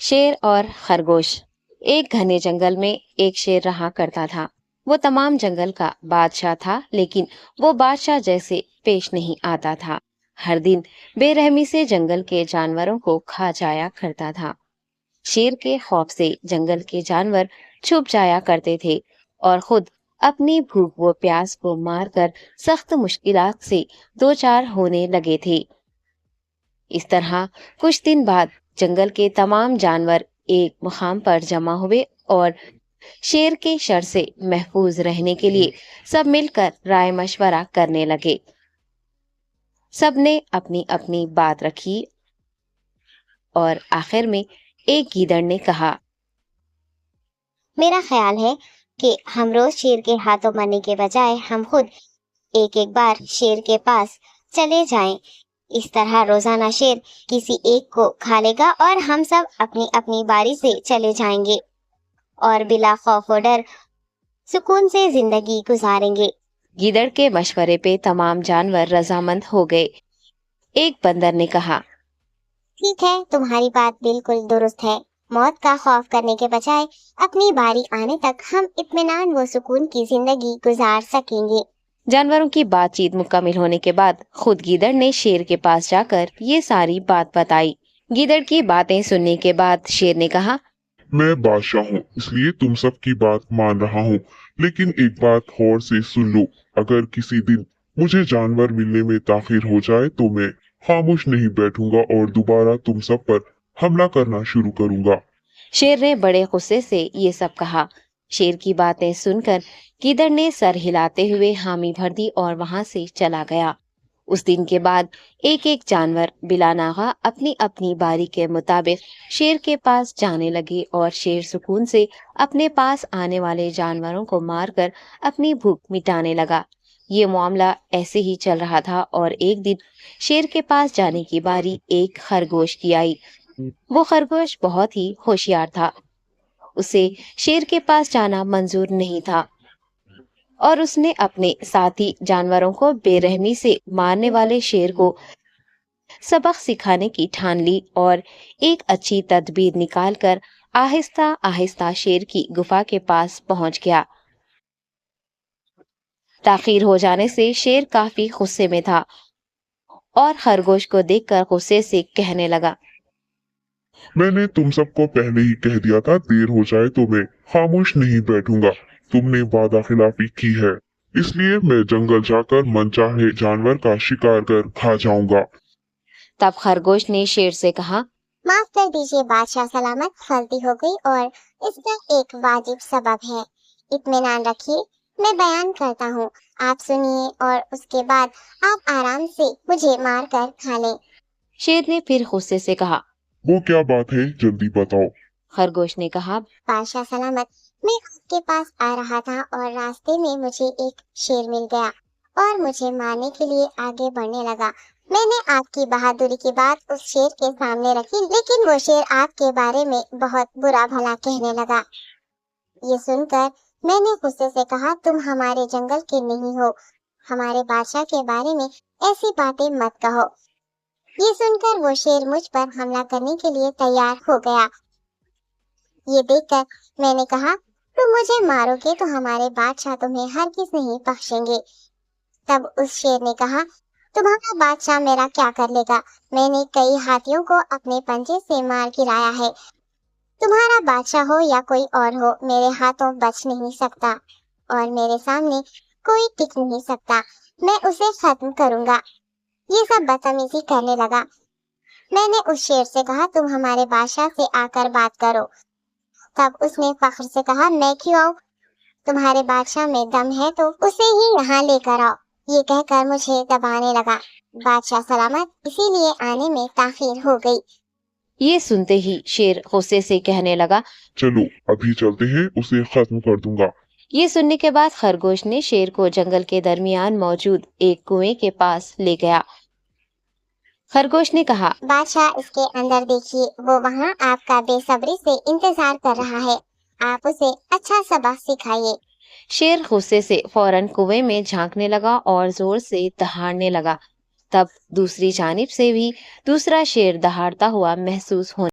شیر اور خرگوش۔ ایک گھنے جنگل میں ایک شیر رہا کرتا تھا۔ وہ تمام جنگل کا بادشاہ تھا، لیکن وہ بادشاہ جیسے پیش نہیں آتا تھا۔ ہر دن بے رحمی سے جنگل کے جانوروں کو کھا جایا کرتا تھا۔ شیر کے خوف سے جنگل کے جانور چھپ جایا کرتے تھے اور خود اپنی بھوک و پیاس کو مار کر سخت مشکلات سے دوچار ہونے لگے تھے۔ اس طرح کچھ دن بعد جنگل کے تمام جانور ایک مقام پر جمع ہوئے اور شیر کے شر سے محفوظ رہنے کے لیے سب مل کر رائے مشورہ کرنے لگے۔ سب نے اپنی اپنی بات رکھی اور آخر میں ایک گیدڑ نے کہا، میرا خیال ہے کہ ہم روز شیر کے ہاتھوں مرنے کے بجائے ہم خود ایک بار شیر کے پاس چلے جائیں۔ اس طرح روزانہ شیر کسی ایک کو کھا لے گا اور ہم سب اپنی اپنی باری سے چلے جائیں گے اور بلا خوف و ڈر سکون سے زندگی گزاریں گے۔ گیدڑ کے مشورے پہ تمام جانور رضامند ہو گئے۔ ایک بندر نے کہا، ٹھیک ہے، تمہاری بات بالکل درست ہے۔ موت کا خوف کرنے کے بجائے اپنی باری آنے تک ہم اطمینان و سکون کی زندگی گزار سکیں گے۔ جانوروں کی بات چیت مکمل ہونے کے بعد خود گیدڑ نے شیر کے پاس جا کر یہ ساری بات بتائی۔ گیدڑ کی باتیں سننے کے بعد شیر نے کہا، میں بادشاہ ہوں، اس لیے تم سب کی بات مان رہا ہوں، لیکن ایک بات غور سے سن لو۔ اگر کسی دن مجھے جانور ملنے میں تاخیر ہو جائے تو میں خاموش نہیں بیٹھوں گا اور دوبارہ تم سب پر حملہ کرنا شروع کروں گا۔ شیر نے بڑے غصے سے یہ سب کہا۔ شیر کی باتیں سن کر گیدڑ نے سر ہلاتے ہوئے حامی بھر دی اور وہاں سے چلا گیا۔ اس دن کے بعد ایک ایک جانور بلا ناغہ اپنی اپنی باری کے مطابق شیر کے پاس جانے لگے اور شیر سکون سے اپنے پاس آنے والے جانوروں کو مار کر اپنی بھوک مٹانے لگا۔ یہ معاملہ ایسے ہی چل رہا تھا اور ایک دن شیر کے پاس جانے کی باری ایک خرگوش کی آئی۔ وہ خرگوش بہت ہی ہوشیار تھا۔ اسے شیر کے پاس جانا منظور نہیں تھا اور اس نے اپنے ساتھی جانوروں کو بے رحمی سے مارنے والے شیر کو سبق سکھانے کی ٹھان لی اور ایک اچھی تدبیر نکال کر آہستہ آہستہ شیر کی گفا کے پاس پہنچ گیا۔ تاخیر ہو جانے سے شیر کافی غصے میں تھا اور خرگوش کو دیکھ کر غصے سے کہنے لگا، میں نے تم سب کو پہلے ہی کہہ دیا تھا، دیر ہو جائے تو میں خاموش نہیں بیٹھوں گا۔ تم نے وعدہ خلافی کی ہے، اس لیے میں جنگل جا کر من چاہے جانور کا شکار کر کھا جاؤں گا۔ تب خرگوش نے شیر سے کہا، معاف کر دیجیے بادشاہ سلامت، غلطی ہو گئی اور اس کا ایک واجب سبب ہے۔ اطمینان رکھیے، میں بیان کرتا ہوں، آپ سنیے اور اس کے بعد آپ آرام سے مجھے مار کر کھا لیں۔ شیر نے پھر غصے سے کہا، وہ کیا بات ہے، جلدی بتاؤ۔ خرگوش نے کہا، بادشاہ سلامت، میں آپ کے پاس آ رہا تھا اور راستے میں مجھے ایک شیر مل گیا اور مجھے مارنے کے لیے آگے بڑھنے لگا۔ میں نے آپ کی بہادری کی بات اس شیر کے سامنے رکھی، لیکن وہ شیر آپ کے بارے میں بہت برا بھلا کہنے لگا۔ یہ سن کر میں نے غصے سے کہا، تم ہمارے جنگل کے نہیں ہو، ہمارے بادشاہ کے بارے میں ایسی باتیں مت کہو۔ یہ سن کر وہ شیر مجھ پر حملہ کرنے کے لیے تیار ہو گیا۔ یہ دیکھ کر میں نے کہا، تم مجھے مارو گے تو ہمارے بادشاہ تمہیں ہرگز نہیں بخشیں گے۔ تب اس شیر نے کہا، تمہارا بادشاہ میرا کیا کر لے گا؟ میں نے کئی ہاتھیوں کو اپنے پنجے سے مار گرایا ہے۔ تمہارا بادشاہ ہو یا کوئی اور ہو، میرے ہاتھوں بچ نہیں سکتا اور میرے سامنے کوئی ٹک نہیں سکتا۔ میں اسے ختم کروں گا۔ یہ سب بدتمیزی کرنے لگا۔ میں نے اس شیر سے کہا، تم ہمارے بادشاہ سے آ کر بات کرو۔ تب اس نے فخر سے کہا، میں کیوں آؤں؟ تمہارے بادشاہ میں دم ہے تو اسے ہی یہاں لے کر آؤ۔ یہ کہہ کر مجھے دبانے لگا۔ بادشاہ سلامت، اسی لیے آنے میں تاخیر ہو گئی۔ یہ سنتے ہی شیر غصے سے کہنے لگا، چلو ابھی چلتے ہیں، اسے ختم کر دوں گا۔ یہ سننے کے بعد خرگوش نے شیر کو جنگل کے درمیان موجود ایک کنویں کے پاس لے گیا۔ خرگوش نے کہا، بادشاہ، اس کے اندر دیکھیے، وہ وہاں آپ کا بے صبری سے انتظار کر رہا ہے، آپ اسے اچھا سبق سکھائیے۔ شیر غصے سے فوراً کنویں میں جھانکنے لگا اور زور سے دہاڑنے لگا۔ تب دوسری جانب سے بھی دوسرا شیر دہاڑتا ہوا محسوس ہونے